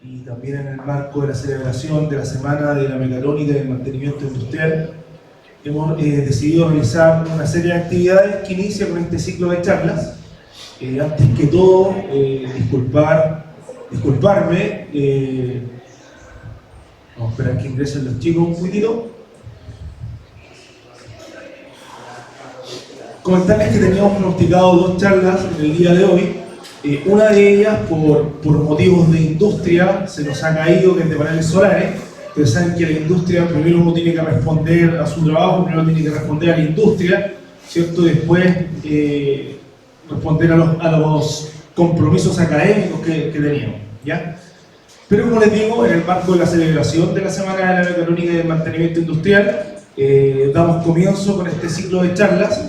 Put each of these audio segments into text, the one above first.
y también en el marco de la celebración de la Semana de la Mecatrónica y del Mantenimiento Industrial, hemos decidido realizar una serie de actividades que inicia con este ciclo de charlas. Antes que todo, disculparme, vamos a esperar que ingresen los chicos un poquito. Comentarles que teníamos pronosticado 2 charlas en el día de hoy. Una de ellas, por motivos de industria, se nos ha caído, que es de paneles solares. Ustedes saben que la industria, primero uno tiene que responder a su trabajo, primero tiene que responder a la industria, ¿cierto? Después responder a los compromisos académicos que teníamos, ¿ya? Pero como les digo, en el marco de la celebración de la Semana de la Mecatrónica y del Mantenimiento Industrial, damos comienzo con este ciclo de charlas.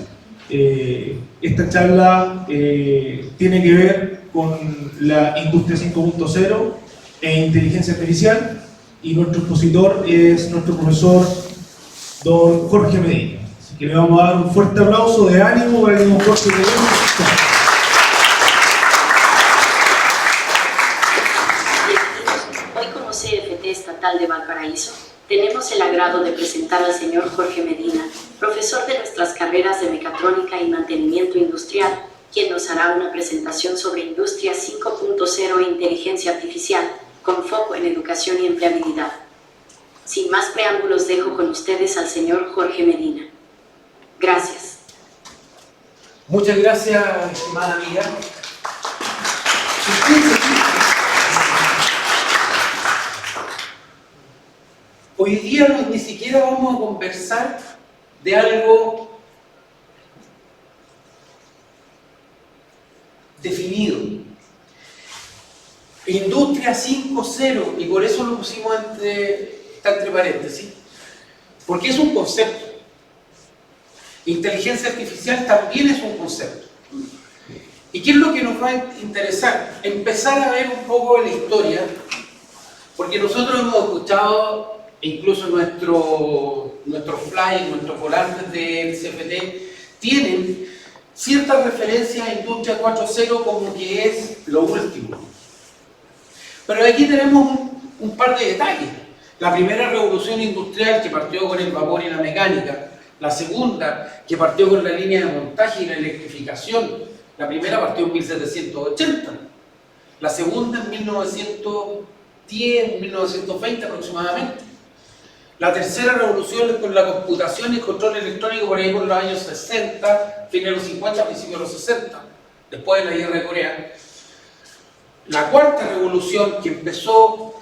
Esta charla tiene que ver con la industria 5.0 e inteligencia artificial, y nuestro expositor es nuestro profesor don Jorge Medina. Así que le vamos a dar un fuerte aplauso de ánimo para que don Jorge Medina. Hoy como CFT Estatal de Valparaíso, tenemos el agrado de presentar al señor Jorge Medina, profesor de nuestras carreras de Mecatrónica y Mantenimiento Industrial, quien nos hará una presentación sobre Industria 5.0 e Inteligencia Artificial, con foco en educación y empleabilidad. Sin más preámbulos, dejo con ustedes al señor Jorge Medina. Gracias. Muchas gracias, estimada amiga. Hoy día ni siquiera vamos a conversar de algo definido. Industria 5.0, y por eso lo pusimos está entre paréntesis, porque es un concepto. Inteligencia artificial también es un concepto. ¿Y qué es lo que nos va a interesar? Empezar a ver un poco la historia, porque nosotros hemos escuchado, incluso nuestros flyers, nuestros volantes del CFT, tienen ciertas referencias a Industria 4.0 como que es lo último. Pero aquí tenemos un par de detalles. La primera revolución industrial, que partió con el vapor y la mecánica. La segunda, que partió con la línea de montaje y la electrificación. La primera partió en 1780. La segunda en 1910, 1920 aproximadamente. La tercera revolución es con la computación y el control electrónico por ahí por los años 60, fines de los 50, principios de los 60, después de la guerra de Corea. La cuarta revolución, que empezó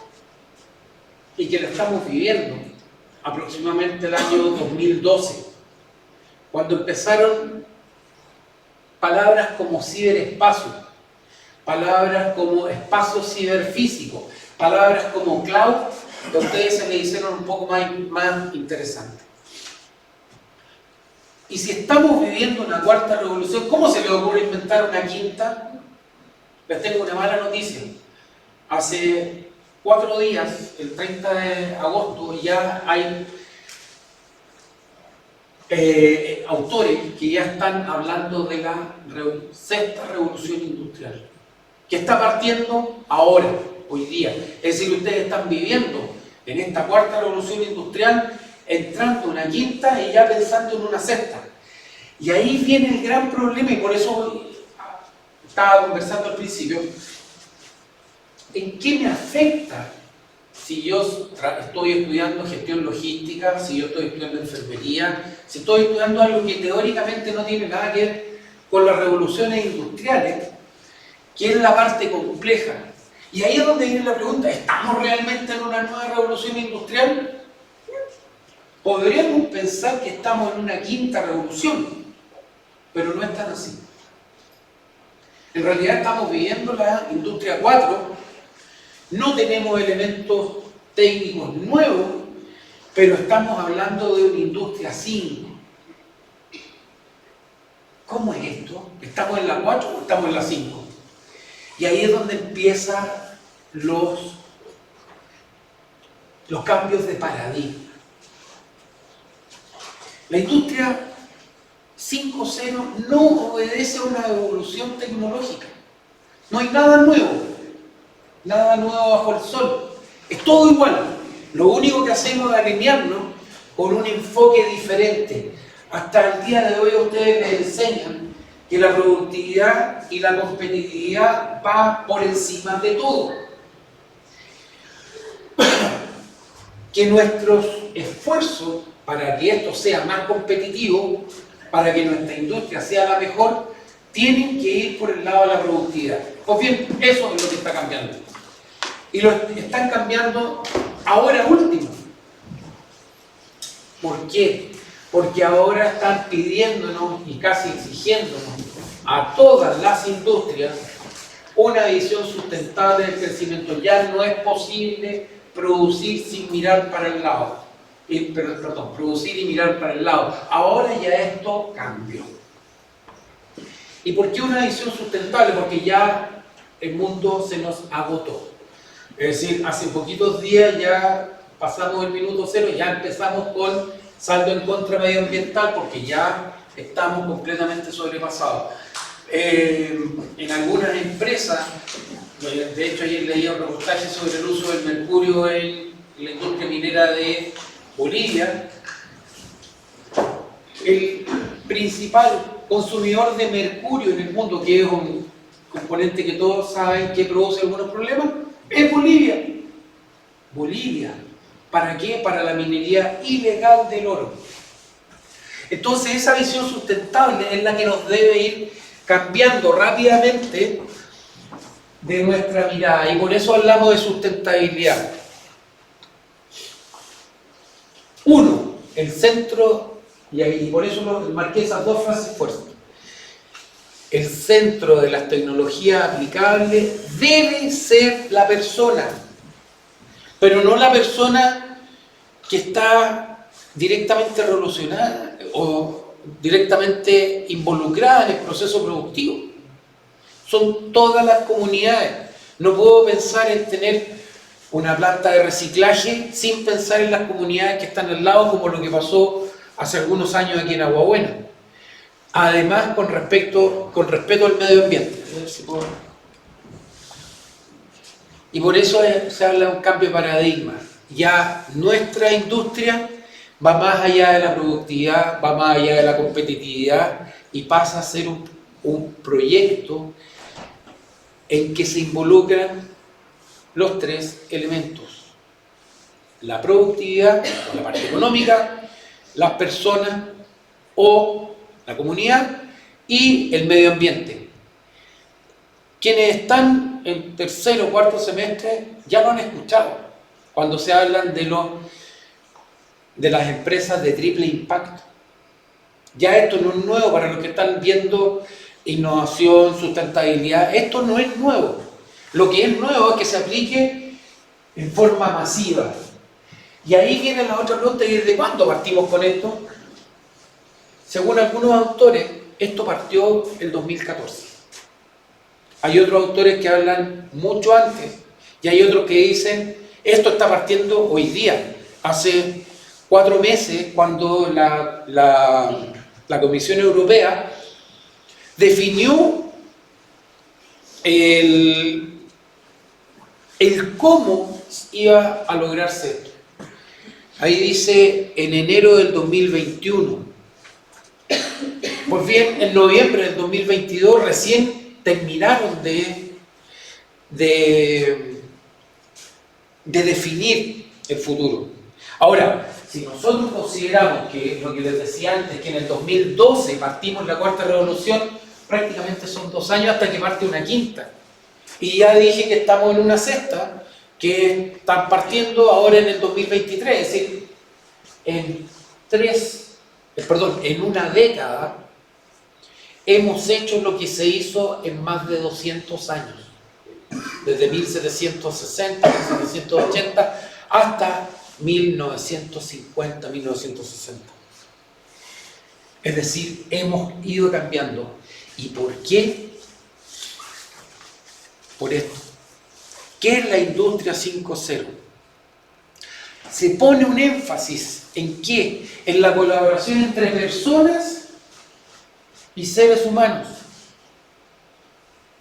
y que la estamos viviendo aproximadamente el año 2012, cuando empezaron palabras como ciberespacio, palabras como espacio ciberfísico, palabras como cloud, que a ustedes se les hicieron un poco más interesantes. Y si estamos viviendo una cuarta revolución, ¿cómo se les ocurre inventar una quinta? Les tengo una mala noticia. Hace 4 días, el 30 de agosto, ya hay autores que ya están hablando de la sexta revolución industrial, que está partiendo ahora, hoy día. Es decir, ustedes están viviendo en esta cuarta revolución industrial, entrando en una quinta y ya pensando en una sexta. Y ahí viene el gran problema, y por eso estaba conversando al principio, ¿en qué me afecta si yo estoy estudiando gestión logística, si yo estoy estudiando enfermería, si estoy estudiando algo que teóricamente no tiene nada que ver con las revoluciones industriales, que es la parte compleja? Y ahí es donde viene la pregunta, ¿estamos realmente en una nueva revolución industrial? Podríamos pensar que estamos en una quinta revolución, pero no es tan así. En realidad estamos viviendo la industria 4, no tenemos elementos técnicos nuevos, pero estamos hablando de una industria 5. ¿Cómo es esto? ¿Estamos en la 4 o estamos en la 5? Y ahí es donde empiezan los cambios de paradigma. La industria 5.0 no obedece a una evolución tecnológica. No hay nada nuevo. nada nuevo bajo el sol. Es todo igual. Lo único que hacemos es alinearnos con un enfoque diferente. Hasta el día de hoy a ustedes les enseñan que la productividad y la competitividad va por encima de todo. Que nuestros esfuerzos para que esto sea más competitivo, para que nuestra industria sea la mejor, tienen que ir por el lado de la productividad. Pues bien, eso es lo que está cambiando. Y lo están cambiando ahora último. ¿Por qué? Porque ahora están pidiéndonos y casi exigiéndonos a todas las industrias una visión sustentable del crecimiento. Ya no es posible producir sin mirar para el lado. Producir y mirar para el lado. Ahora ya esto cambió. ¿Y por qué una visión sustentable? Porque ya el mundo se nos agotó. Es decir, hace poquitos días ya pasamos el minuto cero, ya empezamos con saldo en contra medioambiental porque ya estamos completamente sobrepasados. En algunas empresas, de hecho ayer leía un reportaje sobre el uso del mercurio en la industria minera de Bolivia. El principal consumidor de mercurio en el mundo, que es un componente que todos saben que produce algunos problemas, es Bolivia. Bolivia. ¿Para qué? Para la minería ilegal del oro. Entonces esa visión sustentable es la que nos debe ir cambiando rápidamente de nuestra mirada, y por eso hablamos de sustentabilidad. Uno, el centro, y por eso marqué esas dos frases fuertes. El centro de las tecnologías aplicables debe ser la persona, pero no la persona que está directamente relacionada o directamente involucrada en el proceso productivo. Son todas las comunidades. No puedo pensar en tener una planta de reciclaje sin pensar en las comunidades que están al lado, como lo que pasó hace algunos años aquí en Agua Buena. Además, con respeto al medio ambiente. Y por eso se habla de un cambio de paradigma. Ya nuestra industria va más allá de la productividad, va más allá de la competitividad y pasa a ser un proyecto en que se involucran los tres elementos: la productividad, la parte económica, las personas o la comunidad y el medio ambiente. Quienes están en tercero o cuarto semestre ya lo han escuchado cuando se hablan de las empresas de triple impacto. Ya esto no es nuevo para los que están viendo innovación, sustentabilidad. Esto no es nuevo. Lo que es nuevo es que se aplique en forma masiva. Y ahí viene la otra pregunta: ¿y desde cuándo partimos con esto? Según algunos autores, esto partió el 2014. Hay otros autores que hablan mucho antes, y hay otros que dicen esto está partiendo hoy día, hace 4 meses, cuando la Comisión Europea definió el cómo iba a lograrse esto. Ahí dice en enero del 2021. Pues bien, en noviembre del 2022 recién terminaron de definir el futuro. Ahora, si nosotros consideramos que lo que les decía antes, que en el 2012 partimos la cuarta revolución, prácticamente son 2 años hasta que parte una quinta. Y ya dije que estamos en una sexta, que están partiendo ahora en el 2023, es decir, en una década hemos hecho lo que se hizo en más de 200 años, desde 1760, 1780 hasta 1950, 1960. Es decir, hemos ido cambiando. ¿Y por qué? Por esto. ¿Qué es la industria 5.0? Se pone un énfasis en qué, en la colaboración entre personas y seres humanos.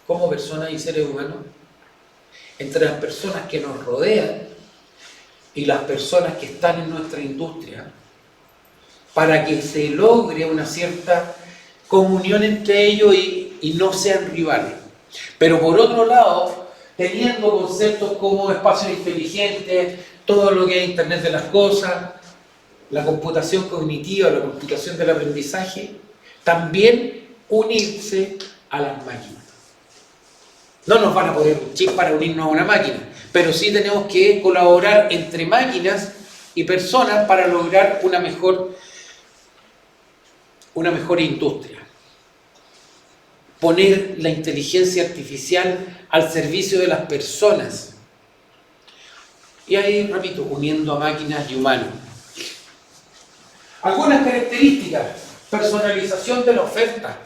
¿Cómo personas y seres humanos? entre las personas que nos rodean y las personas que están en nuestra industria, para que se logre una cierta comunión entre ellos y no sean rivales. Pero por otro lado, teniendo conceptos como espacios inteligentes, todo lo que es Internet de las cosas, la computación cognitiva, la computación del aprendizaje, también unirse a las máquinas. No nos van a poner un chip para unirnos a una máquina, pero sí tenemos que colaborar entre máquinas y personas para lograr una mejor industria. Poner la inteligencia artificial al servicio de las personas. Y ahí, repito, uniendo a máquinas y humanos. Algunas características. Personalización de la oferta.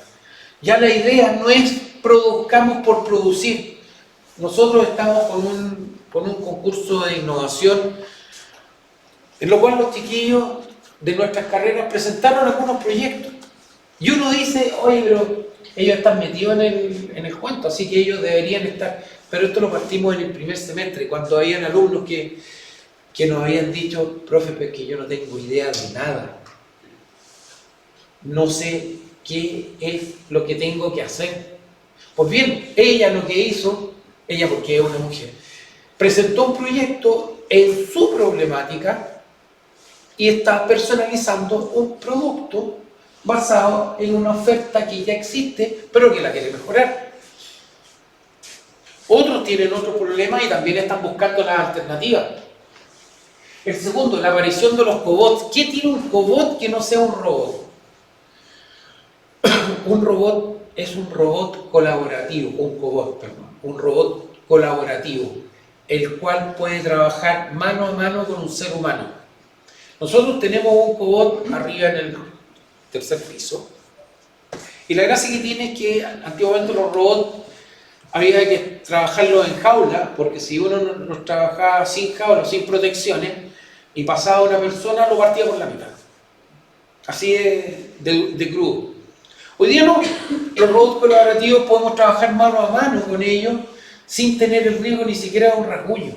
Ya la idea no es produzcamos por producir. Nosotros estamos con un concurso de innovación en lo cual los chiquillos de nuestras carreras presentaron algunos proyectos. Y uno dice, oye, pero ellos están metidos en el cuento, así que ellos deberían estar. Pero esto lo partimos en el primer semestre, cuando habían alumnos que nos habían dicho, profe, pero es que yo no tengo idea de nada. No sé qué es lo que tengo que hacer. Pues bien, ella lo que hizo, ella porque es una mujer, presentó un proyecto en su problemática y está personalizando un producto basado en una oferta que ya existe, pero que la quiere mejorar. Otros tienen otros problemas y también están buscando las alternativas. El segundo, la aparición de los cobots. ¿Qué tiene un cobot que no sea un robot? Un robot es un robot colaborativo, un robot colaborativo, el cual puede trabajar mano a mano con un ser humano. Nosotros tenemos un cobot arriba en el tercer piso, y la gracia que tiene es que antiguamente los robots había que trabajarlos en jaula, porque si uno los trabajaba sin jaula, sin protecciones, y pasaba una persona, lo partía por la mitad. Así de crudo. Hoy día no, los robots colaborativos podemos trabajar mano a mano con ellos sin tener el riesgo ni siquiera de un rasguño.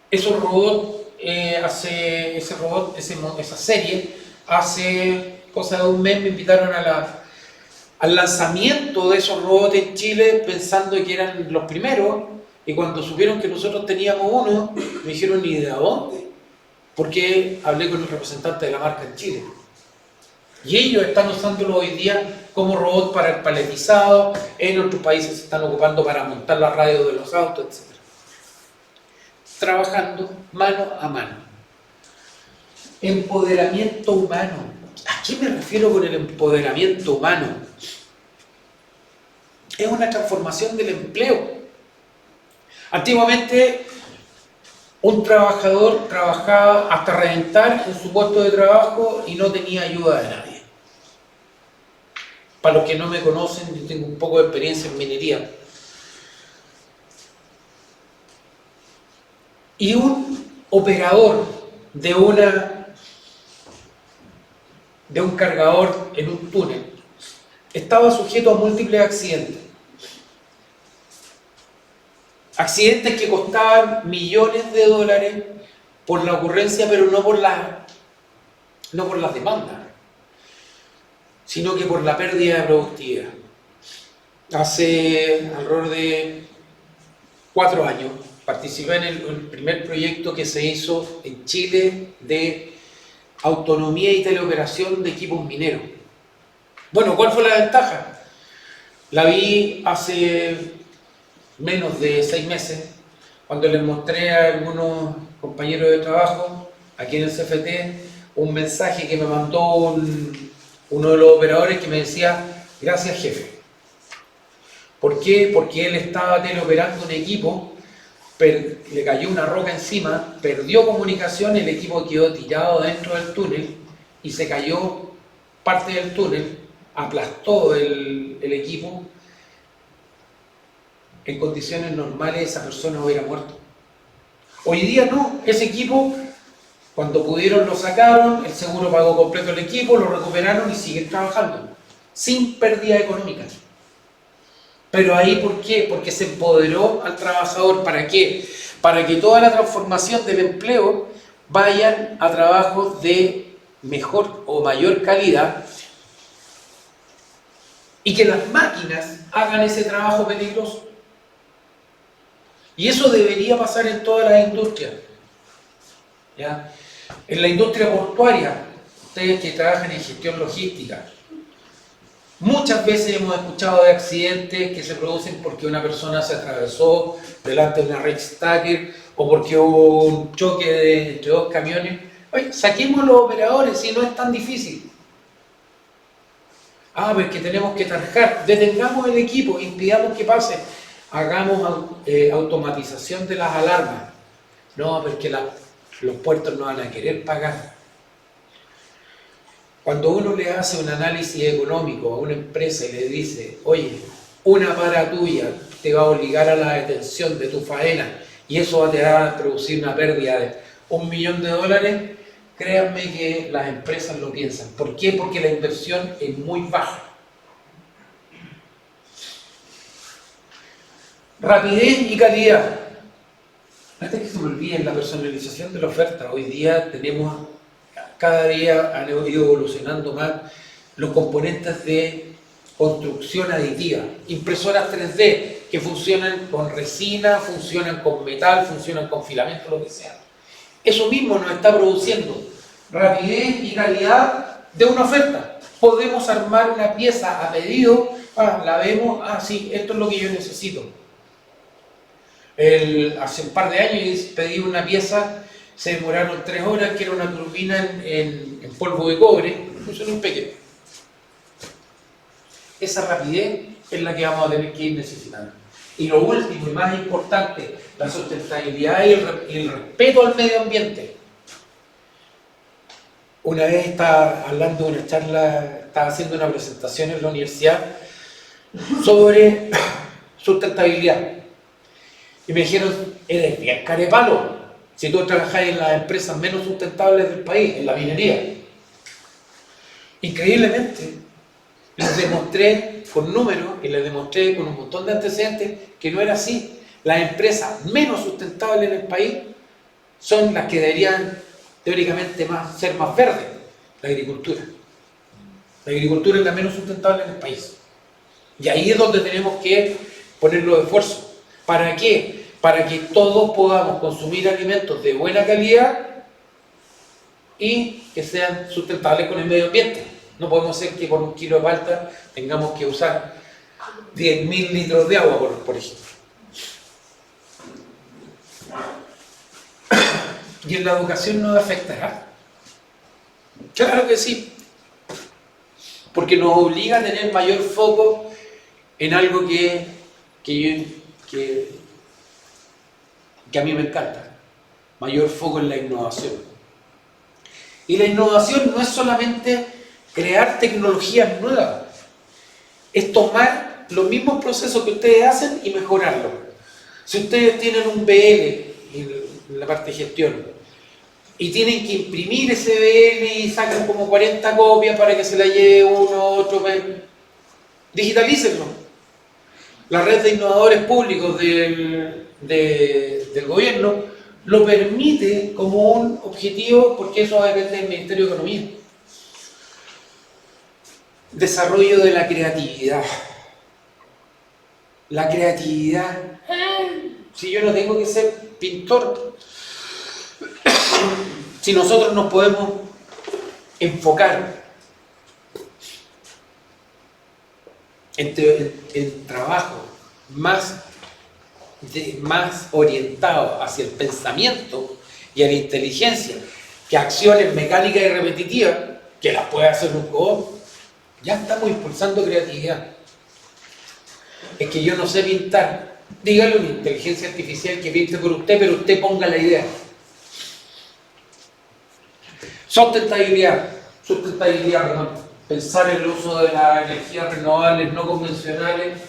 Esos robots, esa serie, hace cosa de un mes me invitaron al lanzamiento de esos robots en Chile pensando que eran los primeros, y cuando supieron que nosotros teníamos uno, me dijeron, ¿y de dónde? Porque hablé con el representante de la marca en Chile. Y ellos están usándolo hoy día como robot para el paletizado, en otros países se están ocupando para montar la radio de los autos, etc. Trabajando mano a mano. Empoderamiento humano. ¿A qué me refiero con el empoderamiento humano? Es una transformación del empleo. Antiguamente, un trabajador trabajaba hasta reventar en su puesto de trabajo y no tenía ayuda de nadie. Para los que no me conocen, yo tengo un poco de experiencia en minería. Y un operador de un cargador en un túnel estaba sujeto a múltiples accidentes. Accidentes que costaban millones de dólares por la ocurrencia, pero no por las demandas, sino que por la pérdida de productividad. Hace alrededor de 4 años participé en el primer proyecto que se hizo en Chile de autonomía y teleoperación de equipos mineros. Bueno, ¿cuál fue la ventaja? La vi hace menos de 6 meses, cuando les mostré a algunos compañeros de trabajo aquí en el CFT un mensaje que me mandó uno de los operadores que me decía, gracias jefe. ¿Por qué? Porque él estaba teleoperando un equipo, le cayó una roca encima, perdió comunicación, el equipo quedó tirado dentro del túnel y se cayó parte del túnel, aplastó el equipo. En condiciones normales esa persona hubiera muerto. Hoy día no, ese equipo, cuando pudieron lo sacaron, el seguro pagó completo el equipo, lo recuperaron y siguen trabajando, sin pérdida económica. Pero ahí, ¿por qué? Porque se empoderó al trabajador. ¿Para qué? Para que toda la transformación del empleo vayan a trabajos de mejor o mayor calidad y que las máquinas hagan ese trabajo peligroso. Y eso debería pasar en todas las industrias. ¿Ya? En la industria portuaria, ustedes que trabajan en gestión logística, muchas veces hemos escuchado de accidentes que se producen porque una persona se atravesó delante de una Reichstacker o porque hubo un choque entre dos camiones. Oye, saquemos a los operadores si no es tan difícil. Pues que tenemos que tarjar, detengamos el equipo, impidamos que pase, hagamos automatización de las alarmas. No, porque los puertos no van a querer pagar. Cuando uno le hace un análisis económico a una empresa y le dice, oye, una para tuya te va a obligar a la detención de tu faena y eso te va a producir una pérdida de $1.000.000, créanme que las empresas lo piensan. ¿Por qué? Porque la inversión es muy baja. Rapidez y calidad. Antes que se me olvide, la personalización de la oferta. Hoy día cada día han ido evolucionando más los componentes de construcción aditiva. Impresoras 3D que funcionan con resina, funcionan con metal, funcionan con filamento, lo que sea. Eso mismo nos está produciendo rapidez y calidad de una oferta. Podemos armar una pieza a pedido, la vemos, sí, esto es lo que yo necesito. Hace un par de años pedí una pieza, se demoraron 3 horas, que era una turbina en polvo de cobre, funcionó un pequeño. Esa rapidez es la que vamos a tener que ir necesitando. Y lo último y más importante, la sustentabilidad y el respeto al medio ambiente. Una vez estaba hablando de una charla, estaba haciendo una presentación en la universidad sobre sustentabilidad. Y me dijeron, eres bien carepalo si tú trabajas en las empresas menos sustentables del país, en la minería. Increíblemente, les demostré con números y les demostré con un montón de antecedentes que no era así. Las empresas menos sustentables en el país son las que deberían teóricamente ser más verdes. La agricultura. La agricultura es la menos sustentable en el país. Y ahí es donde tenemos que poner los esfuerzos. ¿Para qué? Para que todos podamos consumir alimentos de buena calidad y que sean sustentables con el medio ambiente. No podemos ser que por 1 kilo de palta tengamos que usar 10.000 litros de agua, por ejemplo. ¿Y en la educación nos afectará? Claro que sí. Porque nos obliga a tener mayor foco en algo que a mí me encanta. Mayor foco en la innovación. Y la innovación no es solamente crear tecnologías nuevas, es tomar los mismos procesos que ustedes hacen y mejorarlos. Si ustedes tienen un BL en la parte de gestión y tienen que imprimir ese BL y sacan como 40 copias para que se la lleve uno, otro, digitalícenlo. La red de innovadores públicos del gobierno lo permite como un objetivo, porque eso depende del Ministerio de Economía. Desarrollo de la creatividad. La creatividad. Si yo no tengo que ser pintor, si nosotros nos podemos enfocar en trabajo más orientado hacia el pensamiento y a la inteligencia que acciones mecánicas y repetitivas, que las puede hacer un robot, ya estamos impulsando creatividad. Es que yo no sé pintar, dígale a una inteligencia artificial que pinte por usted, pero usted ponga la idea. Sustentabilidad, perdón. Pensar en el uso de las energías renovables no convencionales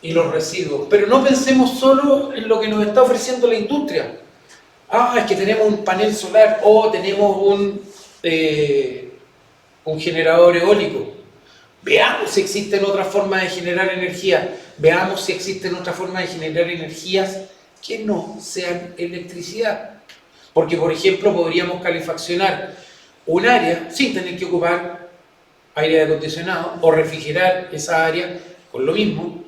y los residuos. Pero no pensemos solo en lo que nos está ofreciendo la industria. Es que tenemos un panel solar o tenemos un generador eólico. Veamos si existen otras formas de generar energía. Veamos si existen otras formas de generar energías que no sean electricidad. Porque, por ejemplo, podríamos calefaccionar un área sin tener que ocupar aire acondicionado o refrigerar esa área con lo mismo,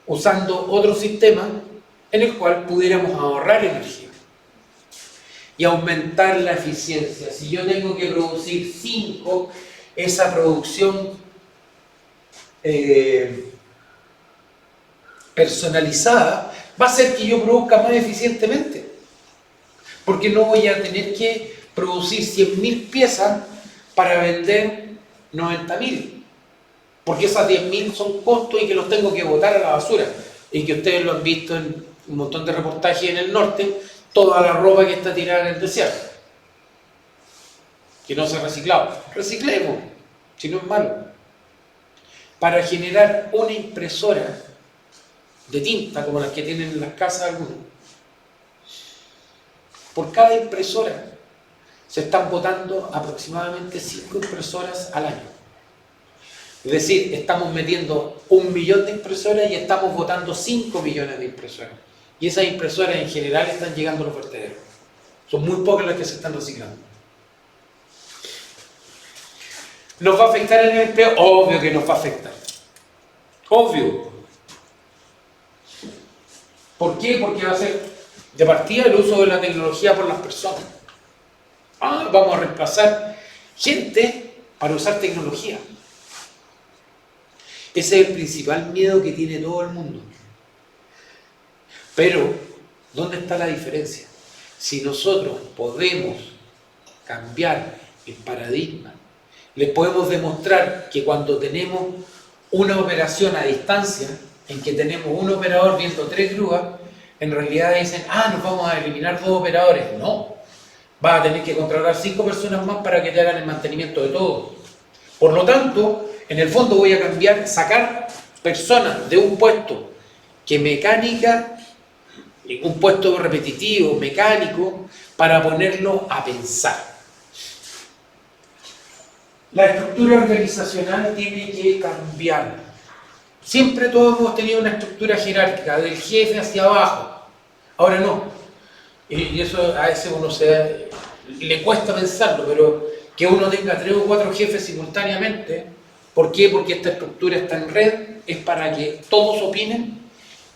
usando otro sistema en el cual pudiéramos ahorrar energía y aumentar la eficiencia. Si yo tengo que producir 5, esa producción personalizada va a hacer que yo produzca más eficientemente, porque no voy a tener que producir 100.000 piezas para vender 90.000, porque esas 10.000 son costos y que los tengo que botar a la basura, y que ustedes lo han visto en un montón de reportajes en el norte, toda la ropa que está tirada en el desierto, que no se ha reciclado. Reciclemos, si no es malo. Para generar una impresora de tinta, como las que tienen en las casas algunos, por cada impresora se están botando aproximadamente 5 impresoras al año. Es decir, estamos metiendo 1 millón de impresoras y estamos botando 5 millones de impresoras. Y esas impresoras en general están llegando a los vertederos. Son muy pocas las que se están reciclando. ¿Nos va a afectar en el empleo? Obvio que nos va a afectar. Obvio. ¿Por qué? Porque va a ser de partida el uso de la tecnología por las personas. Vamos a reemplazar gente para usar tecnología. Ese es el principal miedo que tiene todo el mundo. Pero, ¿dónde está la diferencia? Si nosotros podemos cambiar el paradigma, les podemos demostrar que cuando tenemos una operación a distancia, en que tenemos un operador viendo 3 grúas, en realidad dicen, nos vamos a eliminar 2 operadores. No, vas a tener que contratar 5 personas más para que te hagan el mantenimiento de todo. Por lo tanto, en el fondo voy a sacar personas de un puesto que mecánica, un puesto repetitivo, mecánico, para ponerlo a pensar. La estructura organizacional tiene que cambiar. Siempre todos hemos tenido una estructura jerárquica, del jefe hacia abajo. Ahora no. Y eso a veces uno le cuesta pensarlo, pero que uno tenga 3 o 4 jefes simultáneamente. ¿Por qué? Porque esta estructura está en red, es para que todos opinen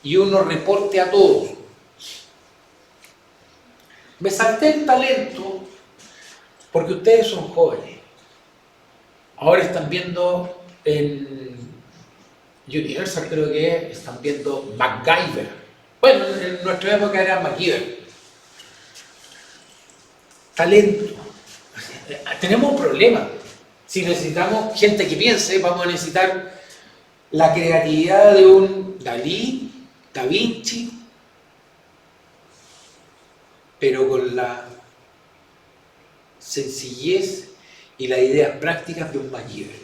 y uno reporte a todos. Me salté el talento porque ustedes son jóvenes. Ahora están viendo en Universal, creo que están viendo MacGyver. Bueno, en nuestra época era MacGyver. Talento. Tenemos un problema. Si necesitamos gente que piense, vamos a necesitar la creatividad de un Dalí, Da Vinci, pero con la sencillez y las ideas prácticas de un MacGyver.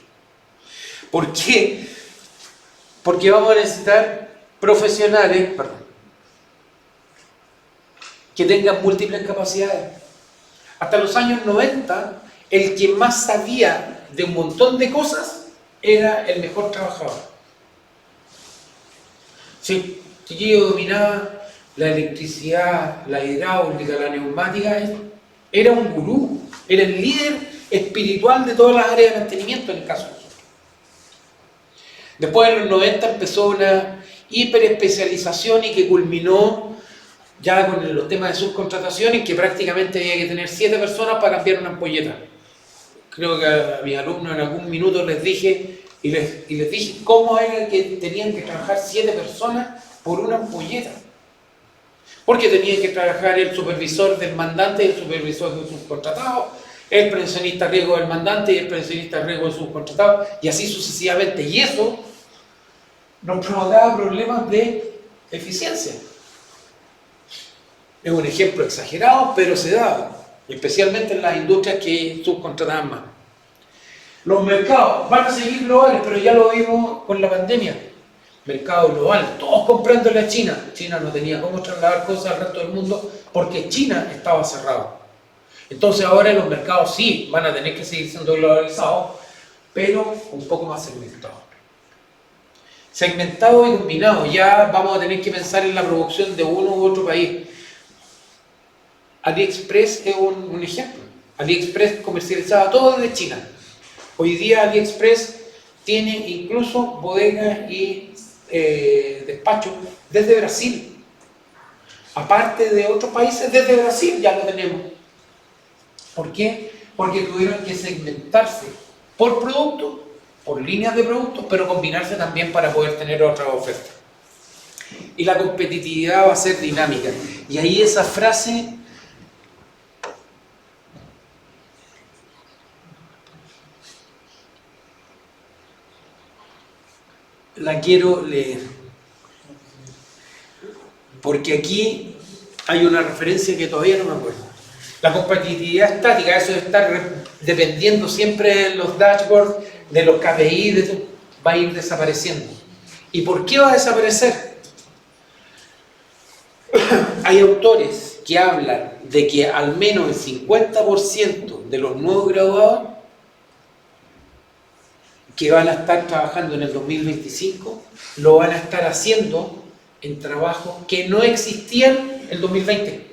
¿Por qué? Porque vamos a necesitar profesionales, que tengan múltiples capacidades. Hasta los años 90, el que más sabía de un montón de cosas era el mejor trabajador. Si yo dominaba la electricidad, la hidráulica, la neumática, era un gurú, era el líder espiritual de todas las áreas de mantenimiento en el caso. Después en los 90 empezó una hiperespecialización y que culminó ya con los temas de subcontratación, en que prácticamente había que tener 7 personas para cambiar una ampolleta. Creo que a mis alumnos en algún minuto les dije cómo era que tenían que trabajar 7 personas por una ampolleta. Porque tenía que trabajar el supervisor del mandante y el supervisor del subcontratado, el pensionista riesgo del mandante y el pensionista riesgo del subcontratado, y así sucesivamente. Y eso nos provocaba problemas de eficiencia. Es un ejemplo exagerado, pero se daba, especialmente en las industrias que subcontrataban más. Los mercados van a seguir globales, pero ya lo vimos con la pandemia. Mercado global, todos comprándole a China. China no tenía cómo trasladar cosas al resto del mundo porque China estaba cerrado. Entonces ahora los mercados sí van a tener que seguir siendo globalizados, pero un poco más segmentado. Segmentado y combinado. Ya vamos a tener que pensar en la producción de uno u otro país. AliExpress es un ejemplo. AliExpress comercializaba todo desde China. Hoy día AliExpress tiene incluso bodegas y despachos desde Brasil. Aparte de otros países, desde Brasil ya lo tenemos. ¿Por qué? Porque tuvieron que segmentarse por producto, por líneas de productos, pero combinarse también para poder tener otra oferta. Y la competitividad va a ser dinámica. Y ahí esa frase la quiero leer, porque aquí hay una referencia que todavía no me acuerdo. La competitividad estática, eso de estar dependiendo siempre de los dashboards, de los KPI, va a ir desapareciendo. ¿Y por qué va a desaparecer? Hay autores que hablan de que al menos el 50% de los nuevos graduados que van a estar trabajando en el 2025 lo van a estar haciendo en trabajos que no existían en el 2020,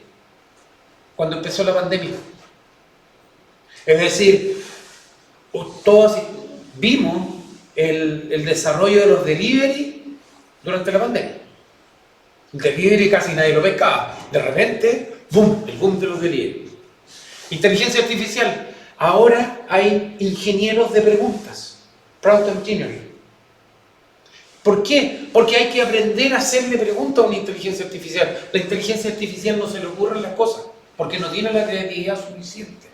cuando empezó la pandemia. Es decir, todos vimos el desarrollo de los delivery durante la pandemia. El delivery casi nadie lo pescaba. De repente, ¡boom!, el boom de los delivery. Inteligencia artificial. Ahora hay ingenieros de preguntas. Prompt Engineering. ¿Por qué? Porque hay que aprender a hacerle preguntas a una inteligencia artificial. La inteligencia artificial no se le ocurren las cosas, porque no tiene la creatividad suficiente.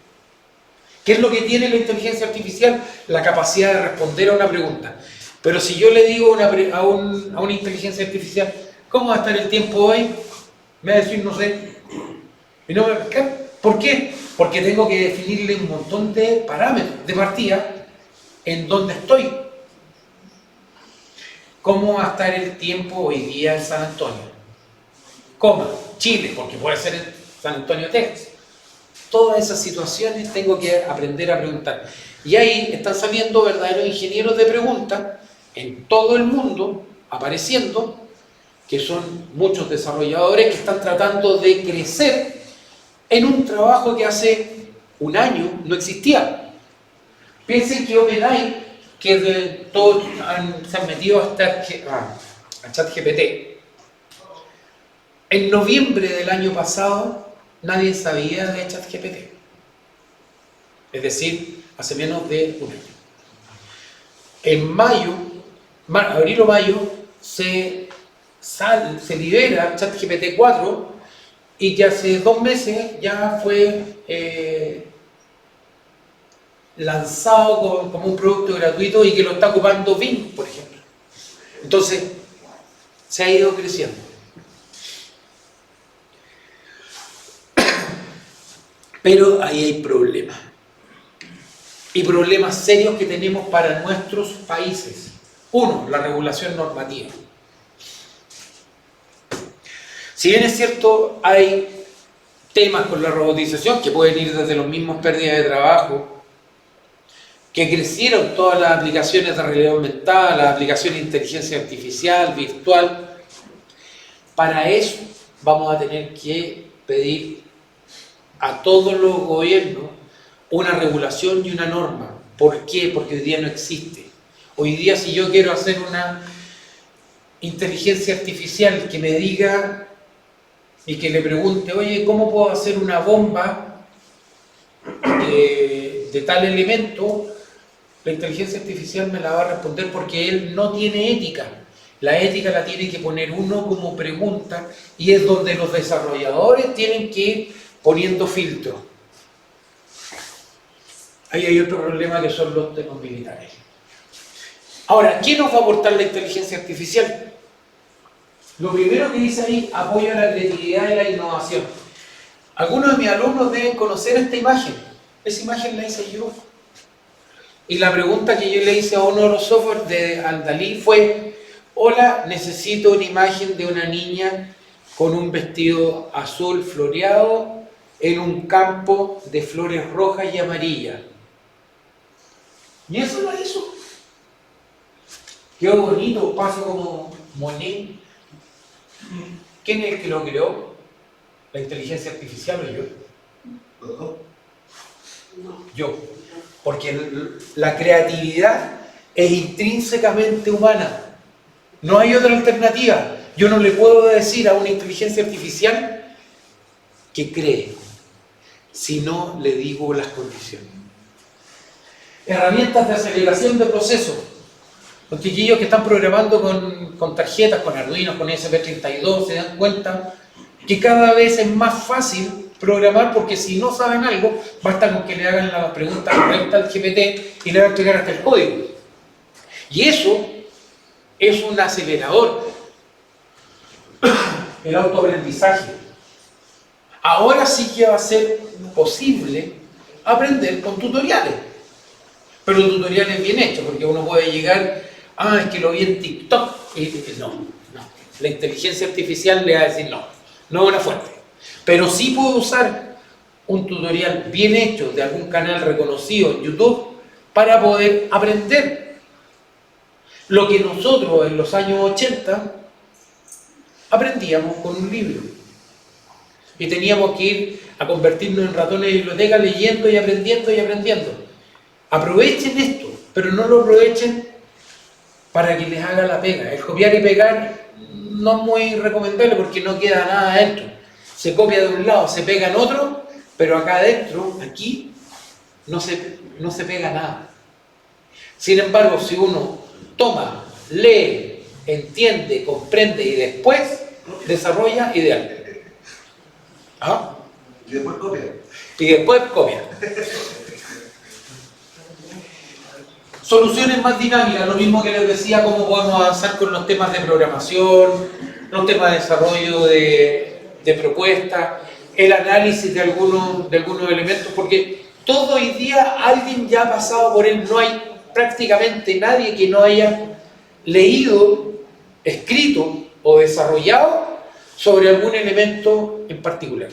¿Qué es lo que tiene la inteligencia artificial? La capacidad de responder a una pregunta. Pero si yo le digo a una inteligencia artificial, ¿cómo va a estar el tiempo hoy? Me va a decir, no sé. Y no me va a pescar. ¿Por qué? Porque tengo que definirle un montón de parámetros de partida en dónde estoy. ¿Cómo va a estar el tiempo hoy día en San Antonio? Coma, Chile, porque puede ser en San Antonio, Texas. Todas esas situaciones tengo que aprender a preguntar. Y ahí están saliendo verdaderos ingenieros de preguntas en todo el mundo, apareciendo, que son muchos desarrolladores que están tratando de crecer en un trabajo que hace un año no existía. Piensen que OpenAI, que todos se han metido a ChatGPT. En noviembre del año pasado, nadie sabía de ChatGPT. Es decir, hace menos de un año. En abril o mayo, se libera ChatGPT 4 y que hace 2 meses ya fue lanzado como un producto gratuito y que lo está ocupando Bing, por ejemplo. Entonces, se ha ido creciendo. Pero ahí hay problemas. Y problemas serios que tenemos para nuestros países. Uno, la regulación normativa. Si bien es cierto, hay temas con la robotización que pueden ir desde los mismos pérdidas de trabajo, que crecieron todas las aplicaciones de realidad aumentada, las aplicaciones de inteligencia artificial, virtual. Para eso vamos a tener que pedir a todos los gobiernos una regulación y una norma. ¿Por qué? Porque hoy día no existe. Hoy día, si yo quiero hacer una inteligencia artificial que me diga y que le pregunte, oye, ¿cómo puedo hacer una bomba de tal elemento? La inteligencia artificial me la va a responder porque él no tiene ética. La ética la tiene que poner uno como pregunta y es donde los desarrolladores tienen que ir poniendo filtros. Ahí hay otro problema que son los temas militares. Ahora, ¿qué nos va a aportar la inteligencia artificial? Lo primero que dice ahí, apoyo a la creatividad y la innovación. Algunos de mis alumnos deben conocer esta imagen. Esa imagen la hice yo. Y la pregunta que yo le hice a uno de los softwares de Aldalí fue: hola, necesito una imagen de una niña con un vestido azul floreado en un campo de flores rojas y amarillas. Y eso lo hizo. Quedó bonito, paso como Monet. ¿Quién es el que lo creó? ¿La inteligencia artificial o yo? Yo. Porque la creatividad es intrínsecamente humana. No hay otra alternativa. Yo no le puedo decir a una inteligencia artificial que cree, si no le digo las condiciones. Herramientas de aceleración de procesos. Los chiquillos que están programando con tarjetas, con Arduino, con ESP32, se dan cuenta que cada vez es más fácil programar, porque si no saben algo, basta con que le hagan la pregunta correcta al GPT y le va a explicar hasta el código. Y eso es un acelerador. El autoaprendizaje. Ahora sí que va a ser posible aprender con tutoriales. Pero tutoriales bien hechos, porque uno puede llegar, es que lo vi en TikTok. No. La inteligencia artificial le va a decir no es una fuente. Pero sí puedo usar un tutorial bien hecho de algún canal reconocido en YouTube para poder aprender lo que nosotros en los años 80 aprendíamos con un libro. Y teníamos que ir a convertirnos en ratones de biblioteca leyendo y aprendiendo y aprendiendo. Aprovechen esto, pero no lo aprovechen para que les haga la pega. El copiar y pegar no es muy recomendable porque no queda nada adentro. Se copia de un lado, se pega en otro, pero acá adentro, aquí, no se pega nada. Sin embargo, si uno toma, lee, entiende, comprende y después desarrolla, ideal. ¿Ah? Y después copia. Y después copia. Soluciones más dinámicas, lo mismo que les decía, cómo podemos avanzar con los temas de programación, los temas de desarrollo de propuestas, el análisis de algunos elementos, porque todo hoy día alguien ya ha pasado por él, no hay prácticamente nadie que no haya leído, escrito o desarrollado sobre algún elemento en particular.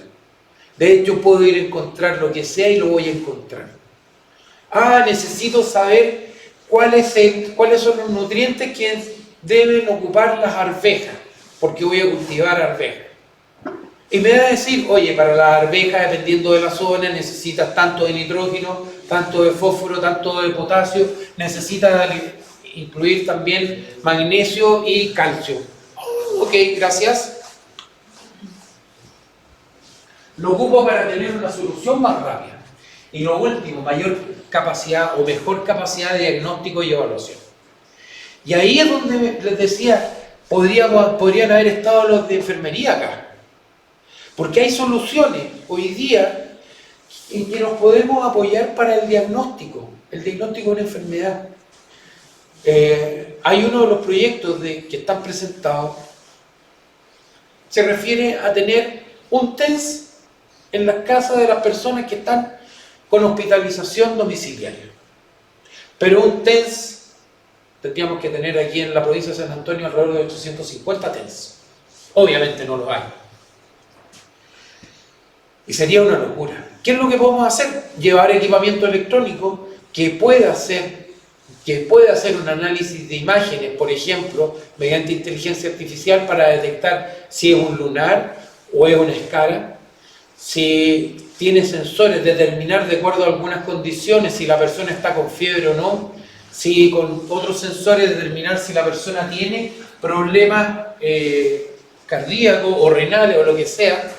De hecho, puedo ir a encontrar lo que sea y lo voy a encontrar. Necesito saber cuáles son los nutrientes que deben ocupar las arvejas, porque voy a cultivar arvejas. Y me va a decir, oye, para las arvejas, dependiendo de la zona, necesitas tanto de nitrógeno, tanto de fósforo, tanto de potasio, necesitas incluir también magnesio y calcio. Ok, gracias. Lo ocupo para tener una solución más rápida. Y lo último, mayor capacidad o mejor capacidad de diagnóstico y evaluación. Y ahí es donde les decía, podrían haber estado los de enfermería acá. Porque hay soluciones hoy día en que nos podemos apoyar para el diagnóstico de una enfermedad. Hay uno de los proyectos que están presentados, se refiere a tener un TENS en las casas de las personas que están con hospitalización domiciliaria. Pero un TENS, tendríamos que tener aquí en la provincia de San Antonio alrededor de 850 TENS. Obviamente no los hay. Y sería una locura. ¿Qué es lo que podemos hacer? Llevar equipamiento electrónico que pueda hacer un análisis de imágenes, por ejemplo, mediante inteligencia artificial para detectar si es un lunar o es una escara, si tiene sensores, determinar de acuerdo a algunas condiciones si la persona está con fiebre o no, si con otros sensores determinar si la persona tiene problemas cardíacos o renales o lo que sea,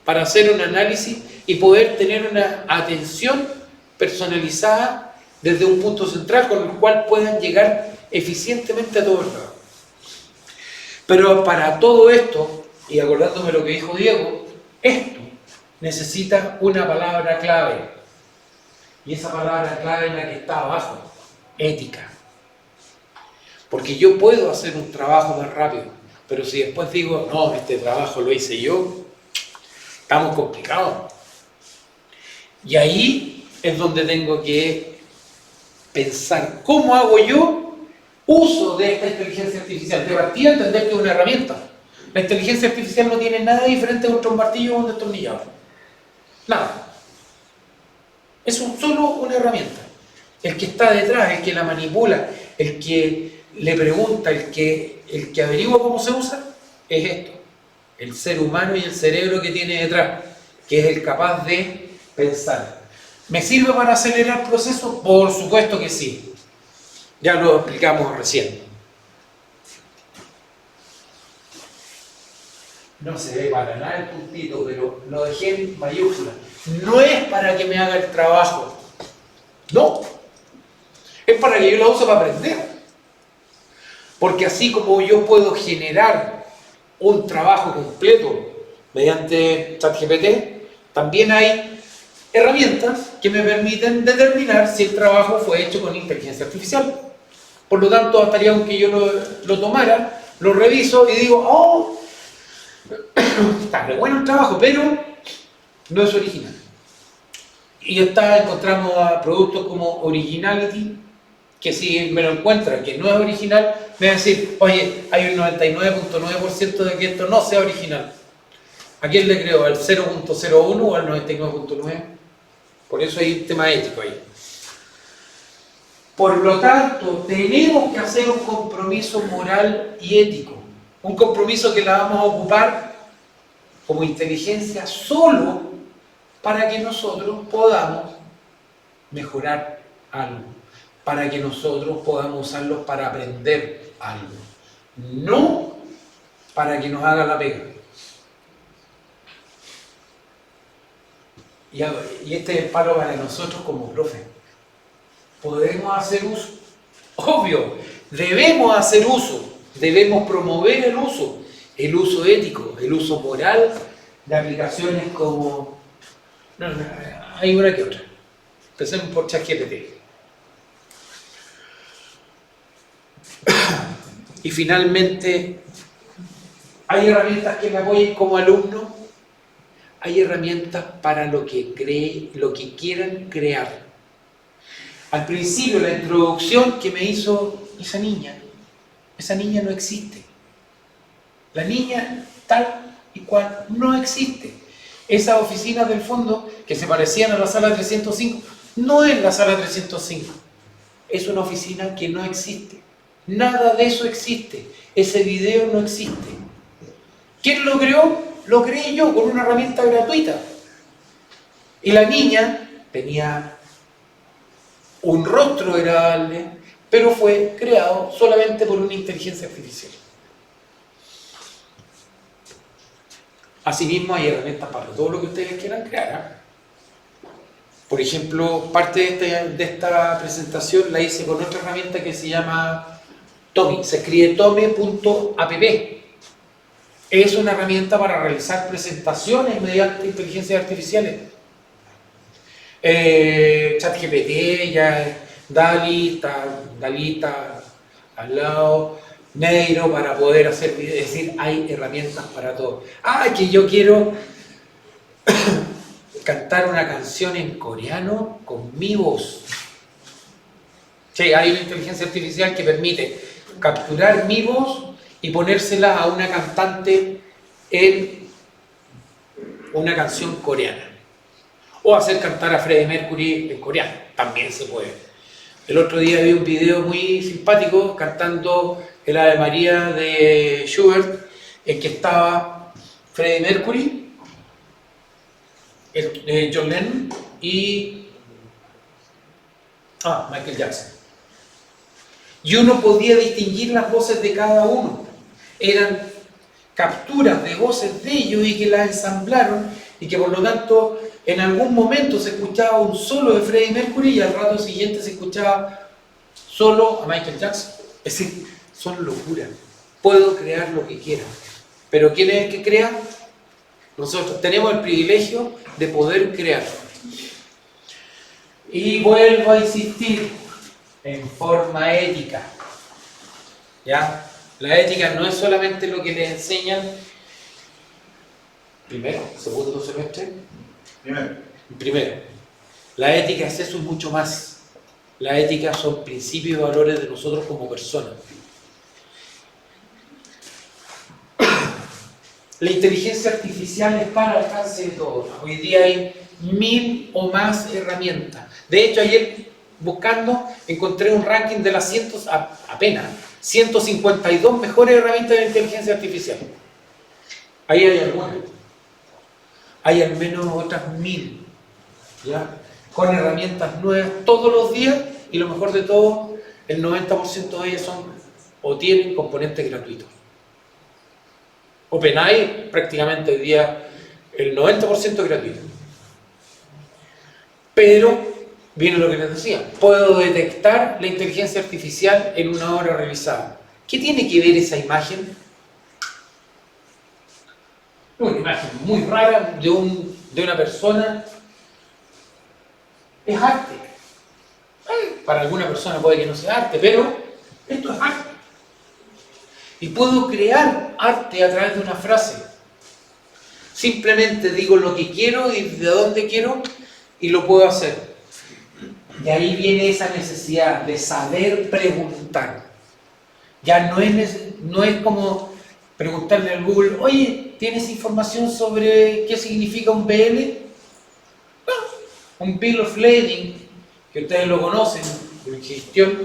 para hacer un análisis y poder tener una atención personalizada desde un punto central con el cual puedan llegar eficientemente a todos lados. Pero para todo esto, y acordándome lo que dijo Diego, esto necesita una palabra clave. Y esa palabra clave es la que está abajo, ética. Porque yo puedo hacer un trabajo más rápido, pero si después digo, no, este trabajo lo hice yo, estamos complicados. Y ahí es donde tengo que pensar, ¿cómo hago yo uso de esta inteligencia artificial? De partida entender que es una herramienta. La inteligencia artificial no tiene nada diferente contra un martillo o un destornillador. Nada. Es solo una herramienta. El que está detrás, el que la manipula, el que le pregunta, el que averigua cómo se usa, es esto. El ser humano y el cerebro que tiene detrás, que es el capaz de pensar. ¿Me sirve para acelerar procesos? Por supuesto que sí. Ya lo explicamos recién. No se ve para nada el puntito, pero lo dejé en mayúscula. No es para que me haga el trabajo. No. Es para que yo la use para aprender. Porque así como yo puedo generar un trabajo completo mediante ChatGPT, también hay herramientas que me permiten determinar si el trabajo fue hecho con inteligencia artificial. Por lo tanto, bastaría con que yo lo tomara, lo reviso y digo, oh, está re bueno el trabajo, pero no es original. Y encontramos a productos como Originality, que si me lo encuentra que no es original, me va a decir, oye, hay un 99.9% de que esto no sea original. ¿A quién le creo? ¿Al 0.01 o al 99.9? Por eso hay un tema ético ahí. Por lo tanto, tenemos que hacer un compromiso moral y ético. Un compromiso que la vamos a ocupar como inteligencia solo para que nosotros podamos mejorar algo, para que nosotros podamos usarlos para aprender algo, no para que nos haga la pega. Y este es el palo para nosotros como profe. ¿Podemos hacer uso? Obvio, debemos hacer uso, debemos promover el uso ético, el uso moral de aplicaciones como... No, hay una que otra. Empecemos por ChatGPT. Y finalmente, hay herramientas que me apoyen como alumno, hay herramientas para lo que quieran crear. Al principio, la introducción que me hizo esa niña no existe. La niña tal y cual no existe. Esas oficinas del fondo que se parecían a la sala 305, no es la sala 305. Es una oficina que no existe. Nada de eso existe. Ese video no existe. ¿Quién lo creó? Lo creé yo con una herramienta gratuita. Y la niña tenía un rostro agradable, pero fue creado solamente por una inteligencia artificial. Asimismo, hay herramientas para todo lo que ustedes quieran crear. Por ejemplo, parte de esta presentación la hice con otra herramienta que se llama Tomi. Se escribe tome.app. Es una herramienta para realizar presentaciones mediante inteligencias artificiales. ChatGPT, ya DALL-E, está al lado, Neiro para poder hacer videos, es decir, hay herramientas para todo. Que yo quiero cantar una canción en coreano con mi voz. Sí, hay una inteligencia artificial que permite capturar mi voz y ponérsela a una cantante en una canción coreana. O hacer cantar a Freddie Mercury en coreano, también se puede. El otro día vi un video muy simpático cantando el Ave María de Schubert, en que estaba Freddie Mercury, John Lennon y Michael Jackson. Y uno podía distinguir las voces de cada uno. Eran capturas de voces de ellos y que las ensamblaron y que por lo tanto en algún momento se escuchaba un solo de Freddie Mercury y al rato siguiente se escuchaba solo a Michael Jackson. Es decir, son locuras. Puedo crear lo que quiera. Pero ¿quién es el que crea? Nosotros tenemos el privilegio de poder crear. Y vuelvo a insistir en forma ética. ¿Ya? La ética no es solamente lo que les enseñan primero, segundo semestre. Primero. La ética es eso y mucho más. La ética son principios y valores de nosotros como personas. La inteligencia artificial está al alcance de todos. Hoy día hay 1000 o más herramientas. De hecho, ayer buscando, encontré un ranking de las apenas 152 mejores herramientas de inteligencia artificial. Ahí hay algunas. Hay al menos otras 1000, ¿ya? Con herramientas nuevas todos los días, y lo mejor de todo, el 90% de ellas son o tienen componentes gratuitos. OpenAI prácticamente hoy día el 90% gratuito. Pero, viene lo que les decía, puedo detectar la inteligencia artificial en una hora revisada. ¿Qué tiene que ver esa imagen? Una imagen muy rara de una persona. Es arte. Para alguna persona puede que no sea arte, pero esto es arte. Y puedo crear arte a través de una frase. Simplemente digo lo que quiero y de dónde quiero y lo puedo hacer. Y ahí viene esa necesidad de saber preguntar. Ya no es como preguntarle al Google, oye, ¿tienes información sobre qué significa un BL? No. Un Bill of Lading, que ustedes lo conocen, de gestión,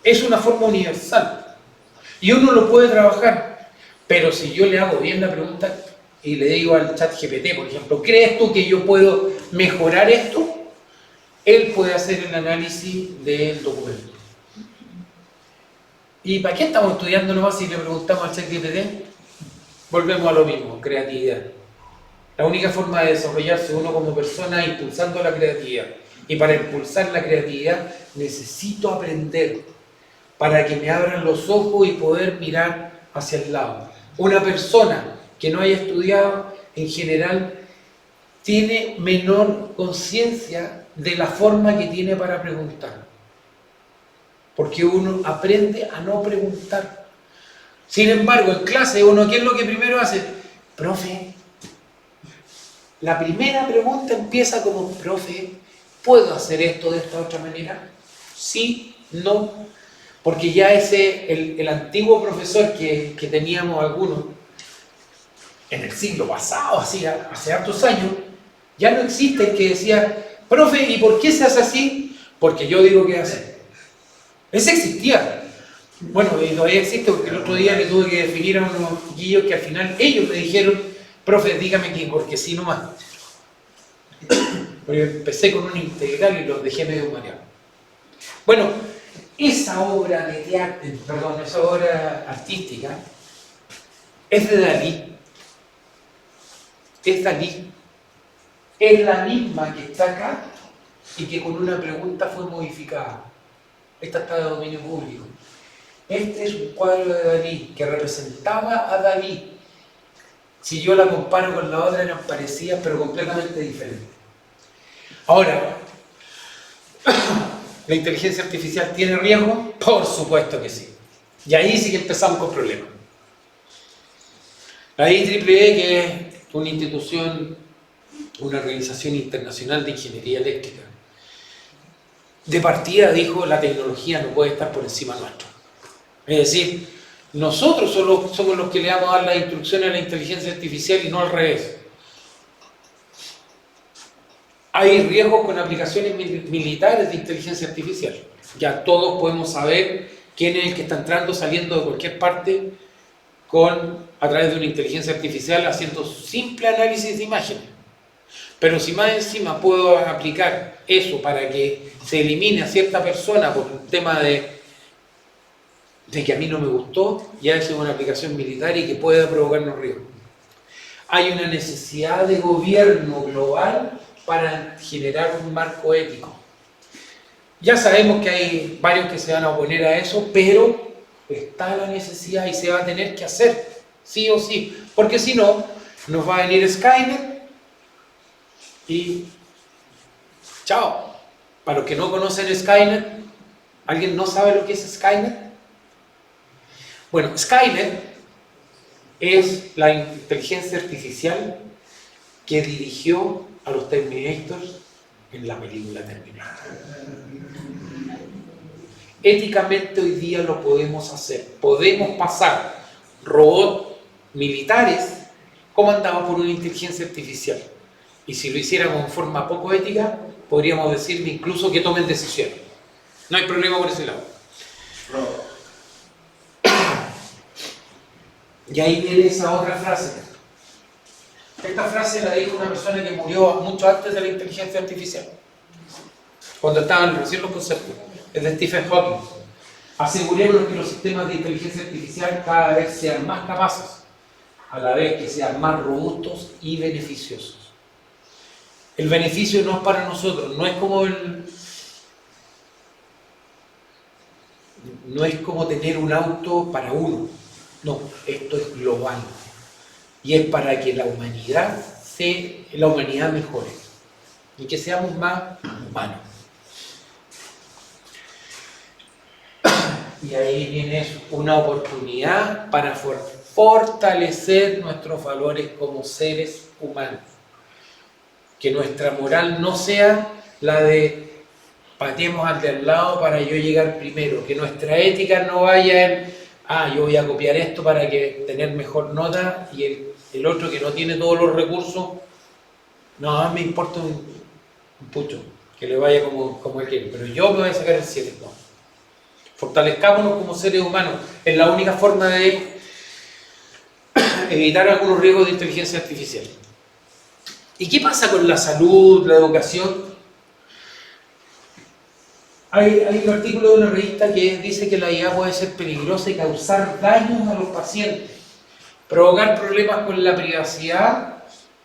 es una forma universal. Y uno lo puede trabajar, pero si yo le hago bien la pregunta y le digo al chat GPT, por ejemplo, ¿crees tú que yo puedo mejorar esto? Él puede hacer el análisis del documento. ¿Y para qué estamos estudiando nomás si le preguntamos al chat GPT? Volvemos a lo mismo, creatividad. La única forma de desarrollarse uno como persona es impulsando la creatividad. Y para impulsar la creatividad necesito aprender, para que me abran los ojos y poder mirar hacia el lado. Una persona que no haya estudiado, en general, tiene menor conciencia de la forma que tiene para preguntar. Porque uno aprende a no preguntar. Sin embargo, en clase, uno, ¿qué es lo que primero hace? Profe, la primera pregunta empieza como, profe, ¿puedo hacer esto de esta otra manera? Sí, no. Porque ya el antiguo profesor que teníamos algunos en el siglo pasado, así, hace hartos años, ya no existe el que decía, profe, ¿y por qué se hace así? Porque yo digo que hace. Ese existía. Bueno, y todavía existe porque el otro día le tuve que definir a unos chiquillos que al final ellos me dijeron, profe, dígame que porque sí nomás. Porque empecé con una integral y los dejé medio mareados. Bueno, esa obra de teatro, esa obra artística es de Dalí. Es Dalí. Es la misma que está acá y que con una pregunta fue modificada. Esta está de dominio público. Este es un cuadro de Dalí que representaba a Dalí. Si yo la comparo con la otra, eran parecidas pero completamente diferentes. Ahora, ¿la inteligencia artificial tiene riesgo? Por supuesto que sí. Y ahí sí que empezamos con problemas. La IEEE, que es una institución, una organización internacional de ingeniería eléctrica, de partida dijo, la tecnología no puede estar por encima nuestro. Es decir, nosotros somos los que le vamos a dar las instrucciones a la inteligencia artificial y no al revés. Hay riesgos con aplicaciones militares de inteligencia artificial. Ya todos podemos saber quién es el que está entrando, saliendo de cualquier parte a través de una inteligencia artificial haciendo simple análisis de imágenes. Pero si más encima puedo aplicar eso para que se elimine a cierta persona por un tema de que a mí no me gustó, ya eso es una aplicación militar y que pueda provocarnos riesgos. Hay una necesidad de gobierno global para generar un marco ético. Ya sabemos que hay varios que se van a oponer a eso, pero está la necesidad y se va a tener que hacer, sí o sí, porque si no, nos va a venir Skynet y chao. Para los que no conocen Skynet, ¿alguien no sabe lo que es Skynet? Bueno, Skynet es la inteligencia artificial que dirigió a los Terminators en la película Terminator. Éticamente hoy día lo podemos hacer. Podemos pasar robots militares comandados por una inteligencia artificial. Y si lo hiciéramos en forma poco ética, podríamos decir, incluso que tomen decisiones. No hay problema por ese lado. Y ahí viene esa otra frase. Esta frase la dijo una persona que murió mucho antes de la inteligencia artificial, cuando estaban recién los conceptos. Es de Stephen Hawking. Asegurémonos que los sistemas de inteligencia artificial cada vez sean más capaces, a la vez que sean más robustos y beneficiosos. El beneficio no es para nosotros, no es como tener un auto para uno. No, esto es global. Y es para que la humanidad mejore y que seamos más humanos. Y ahí viene eso, una oportunidad para fortalecer nuestros valores como seres humanos. Que nuestra moral no sea la de pateemos al de al lado para yo llegar primero. Que nuestra ética no vaya en, yo voy a copiar esto para tener mejor nota, y el otro que no tiene todos los recursos, no, me importa un pucho, que le vaya como él quiere, pero yo me voy a sacar el 7. No. Fortalezcámonos como seres humanos. Es la única forma de evitar algunos riesgos de inteligencia artificial. ¿Y qué pasa con la salud, la educación? Hay un artículo de una revista que dice que la IA puede ser peligrosa y causar daños a los pacientes, provocar problemas con la privacidad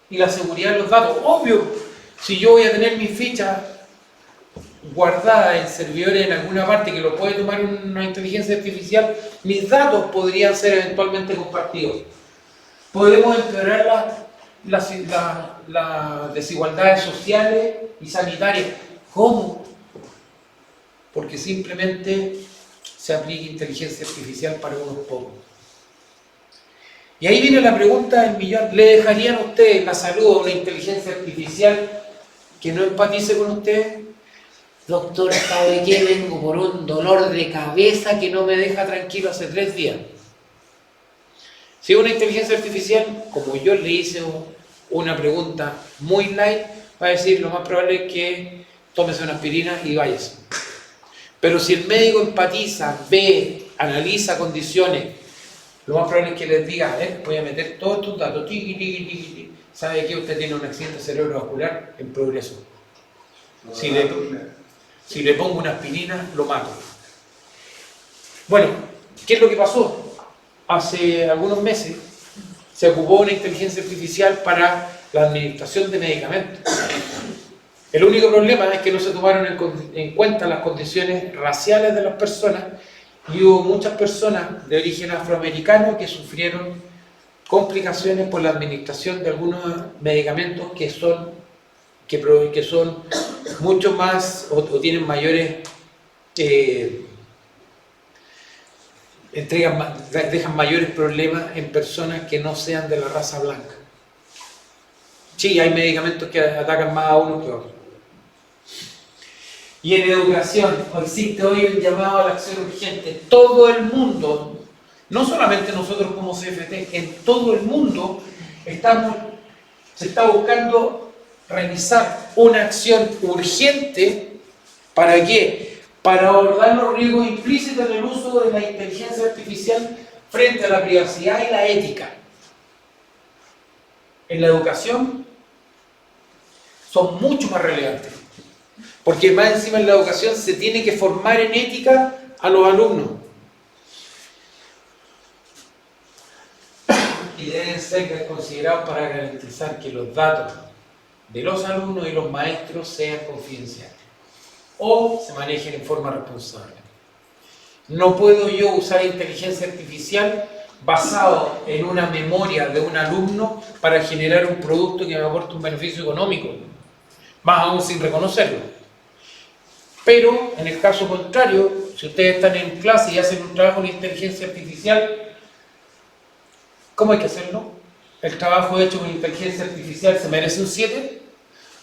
y la seguridad de los datos. Obvio, si yo voy a tener mis fichas guardadas en servidores en alguna parte que lo puede tomar una inteligencia artificial, mis datos podrían ser eventualmente compartidos. Podemos empeorar las desigualdades sociales y sanitarias. ¿Cómo? Porque simplemente se aplica inteligencia artificial para unos pocos. Y ahí viene la pregunta del millón. ¿Le dejarían a ustedes la salud a una inteligencia artificial que no empatice con ustedes? Doctor, ¿sabe qué? Vengo por un dolor de cabeza que no me deja tranquilo hace 3 días. Si una inteligencia artificial, como yo le hice una pregunta muy light, va a decir lo más probable es que tómese una aspirina y váyase. Pero si el médico empatiza, ve, analiza condiciones, lo más probable es que les diga, voy a meter todos estos datos, ¿sabe que usted tiene un accidente cerebrovascular en progreso? Si le pongo una aspirina, lo mato. Bueno, ¿qué es lo que pasó? Hace algunos meses se ocupó una inteligencia artificial para la administración de medicamentos. El único problema es que no se tomaron en cuenta las condiciones raciales de las personas, y hubo muchas personas de origen afroamericano que sufrieron complicaciones por la administración de algunos medicamentos que son mucho más o tienen mayores dejan mayores problemas en personas que no sean de la raza blanca. Sí, hay medicamentos que atacan más a uno que a otro. Y en educación, existe hoy el llamado a la acción urgente. Todo el mundo, no solamente nosotros como CFT, en todo el mundo se está buscando realizar una acción urgente. ¿Para qué? Para abordar los riesgos implícitos en el uso de la inteligencia artificial frente a la privacidad y la ética. En la educación son mucho más relevantes. Porque más encima en la educación se tiene que formar en ética a los alumnos. Y deben ser considerados para garantizar que los datos de los alumnos y los maestros sean confidenciales o se manejen en forma responsable. No puedo yo usar inteligencia artificial basado en una memoria de un alumno para generar un producto que me aporte un beneficio económico, más aún sin reconocerlo. Pero, en el caso contrario, si ustedes están en clase y hacen un trabajo de inteligencia artificial, ¿cómo hay que hacerlo? ¿El trabajo hecho con inteligencia artificial se merece un 7?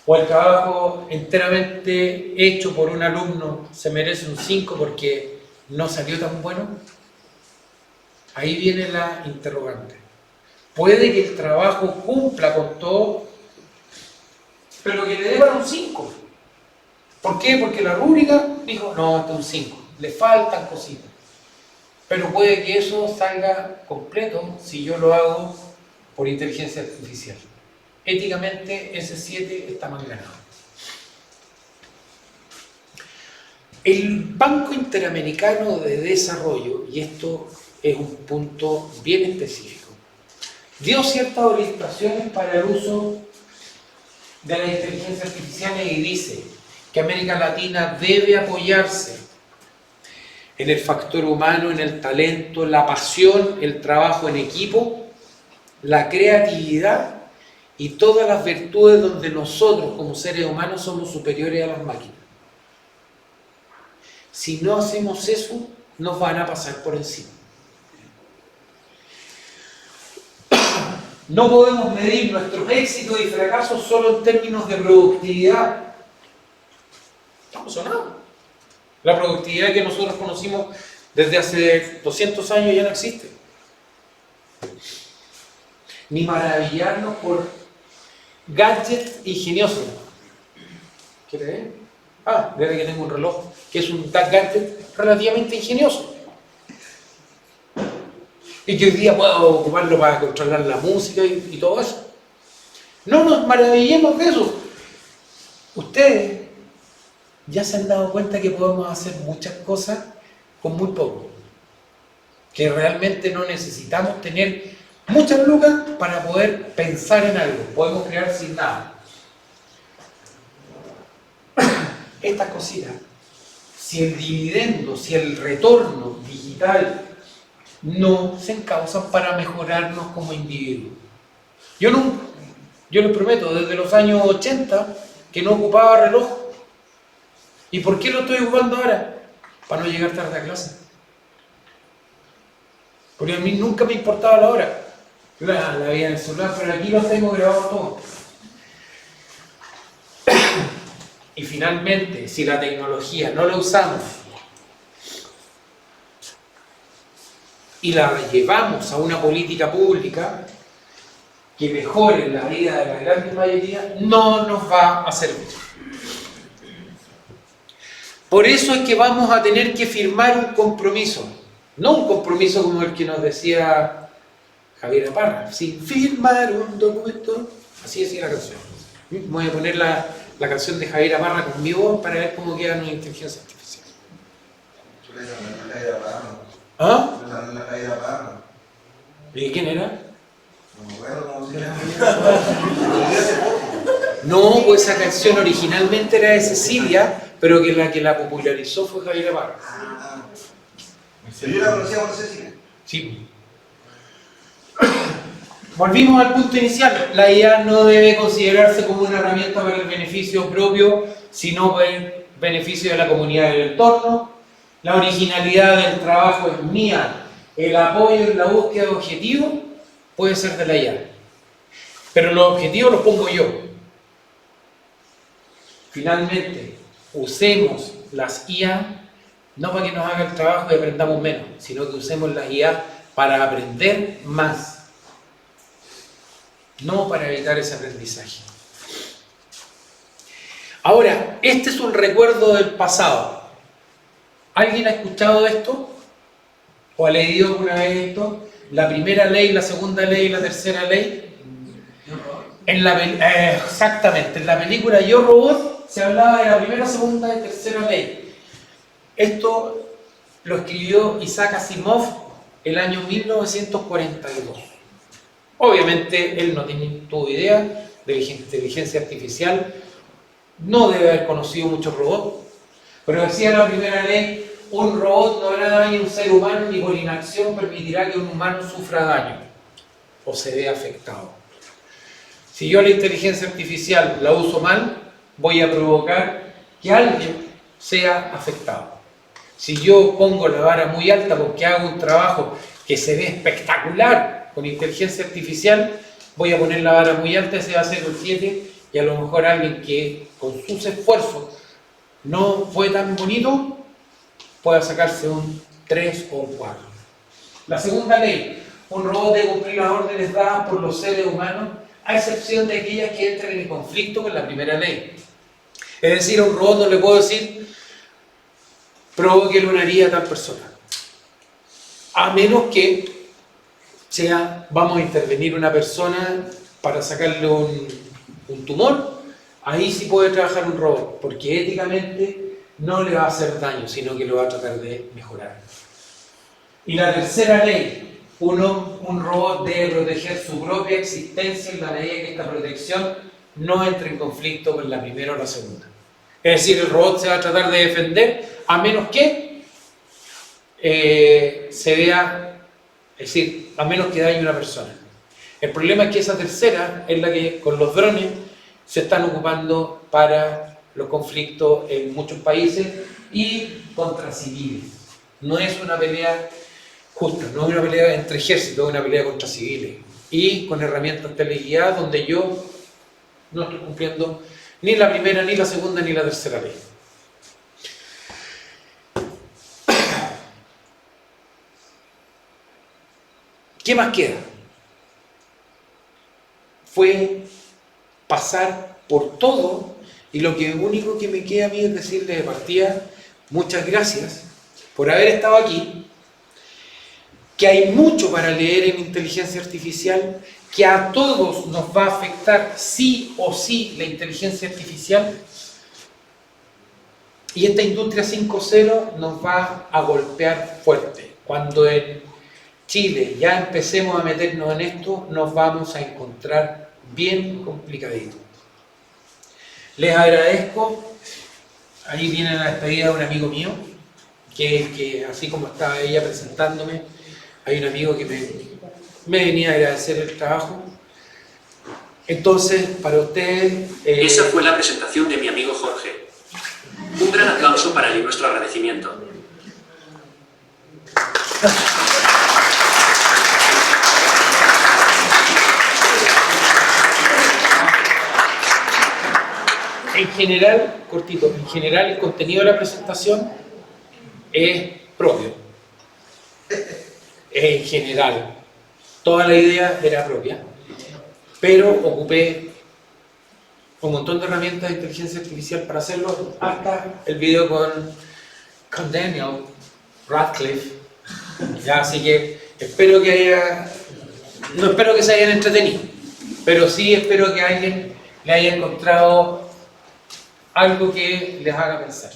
¿O el trabajo enteramente hecho por un alumno se merece un 5 porque no salió tan bueno? Ahí viene la interrogante. Puede que el trabajo cumpla con todo, pero que le deban un 5. ¿Por qué? Porque la rúbrica dijo, no, esto es un 5, le faltan cositas. Pero puede que eso salga completo si yo lo hago por inteligencia artificial. Éticamente ese 7 está mal ganado. El Banco Interamericano de Desarrollo, y esto es un punto bien específico, dio ciertas orientaciones para el uso de la inteligencia artificial y dice que América Latina debe apoyarse en el factor humano, en el talento, la pasión, el trabajo en equipo, la creatividad y todas las virtudes donde nosotros como seres humanos somos superiores a las máquinas. Si no hacemos eso, nos van a pasar por encima. No podemos medir nuestros éxitos y fracasos solo en términos de productividad. Estamos sonados. La productividad que nosotros conocimos desde hace 200 años ya no existe. Ni maravillarnos por gadgets ingeniosos. ¿Quieres ver? Desde que tengo un reloj, que es un gadget relativamente ingenioso. Y que hoy día puedo ocuparlo para controlar la música y todo eso. No nos maravillemos de eso. Ustedes ya se han dado cuenta que podemos hacer muchas cosas con muy poco. Que realmente no necesitamos tener muchas lucas para poder pensar en algo. Podemos crear sin nada. Estas cositas, si el dividendo, si el retorno digital no se encausan para mejorarnos como individuos. Yo les prometo, desde los años 80 que no ocupaba reloj. ¿Y por qué lo estoy ocupando ahora? Para no llegar tarde a clase. Porque a mí nunca me importaba la hora. La veía en el celular, pero aquí lo tengo grabado todo. Y finalmente, si la tecnología no la usamos y la llevamos a una política pública que mejore la vida de la gran mayoría, no nos va a servir. Por eso es que vamos a tener que firmar un compromiso, no un compromiso como el que nos decía Javier Parra, sin firmar un documento. Así decía la canción. Voy a poner la canción de Javier Parra con mi voz para ver cómo queda nuestra inteligencia artificial. ¿Ah? ¿Y quién era? No, pues esa canción originalmente era de Cecilia, pero que la popularizó fue Javier Parra. ¿Yo la conocía por Cecilia? Sí. Volvimos al punto inicial. La IA no debe considerarse como una herramienta para el beneficio propio, sino para el beneficio de la comunidad del entorno. La originalidad del trabajo es mía. El apoyo en la búsqueda de objetivos puede ser de la IA. Pero los objetivos los pongo yo. Finalmente, usemos las IA no para que nos haga el trabajo y aprendamos menos, sino que usemos las IA para aprender más. No para evitar ese aprendizaje. Ahora, este es un recuerdo del pasado. ¿Alguien ha escuchado esto? ¿O ha leído alguna vez esto? La primera ley, la segunda ley y la tercera ley. Exactamente, en la película Yo Robot se hablaba de la primera, segunda y tercera ley. Esto lo escribió Isaac Asimov el año 1942. Obviamente él no tuvo idea de inteligencia artificial, no debe haber conocido muchos robots, pero decía la primera ley: un robot no hará daño a un ser humano ni por inacción permitirá que un humano sufra daño o se vea afectado. Si yo la inteligencia artificial la uso mal, voy a provocar que alguien sea afectado. Si yo pongo la vara muy alta porque hago un trabajo que se ve espectacular con inteligencia artificial, voy a poner la vara muy alta, ese va a ser el 7, y a lo mejor alguien que con sus esfuerzos no fue tan bonito, pueda sacarse un 3 o un 4. La segunda ley: un robot debe cumplir las órdenes dadas por los seres humanos, a excepción de aquellas que entren en conflicto con la primera ley. Es decir, a un robot no le puedo decir provoque una herida a tal persona. A menos que vamos a intervenir una persona para sacarle un tumor, ahí sí puede trabajar un robot, porque éticamente no le va a hacer daño, sino que lo va a tratar de mejorar. Y la tercera ley, un robot debe proteger su propia existencia en la medida que esta protección no entre en conflicto con la primera o la segunda. Es decir, el robot se va a tratar de defender a menos que se vea, es decir, a menos que dañe a una persona. El problema es que esa tercera es la que con los drones se están ocupando para los conflictos en muchos países y contra civiles. No es una pelea justa, no es una pelea entre ejércitos, es una pelea contra civiles. Y con herramientas teleguiadas donde yo no estoy cumpliendo ni la primera, ni la segunda, ni la tercera ley. ¿Qué más queda? Fue pasar por todo y lo único que me queda a mí es decirle de partida muchas gracias por haber estado aquí, que hay mucho para leer en inteligencia artificial, que a todos nos va a afectar sí o sí la inteligencia artificial y esta industria 5.0 nos va a golpear fuerte. Cuando en Chile ya empecemos a meternos en esto, nos vamos a encontrar bien complicadito. Les agradezco. Ahí viene la despedida de un amigo mío, que así como estaba ella presentándome, hay un amigo que me venía a agradecer el trabajo. Entonces, para ustedes... Esa fue la presentación de mi amigo Jorge. Un gran aplauso para él y nuestro agradecimiento. En general, cortito, en general el contenido de la presentación es propio. En general, toda la idea era propia, pero ocupé un montón de herramientas de inteligencia artificial para hacerlo, hasta el video con Daniel Radcliffe. Ya, así que espero que no espero que se hayan entretenido, pero sí espero que alguien le haya encontrado algo que les haga pensar.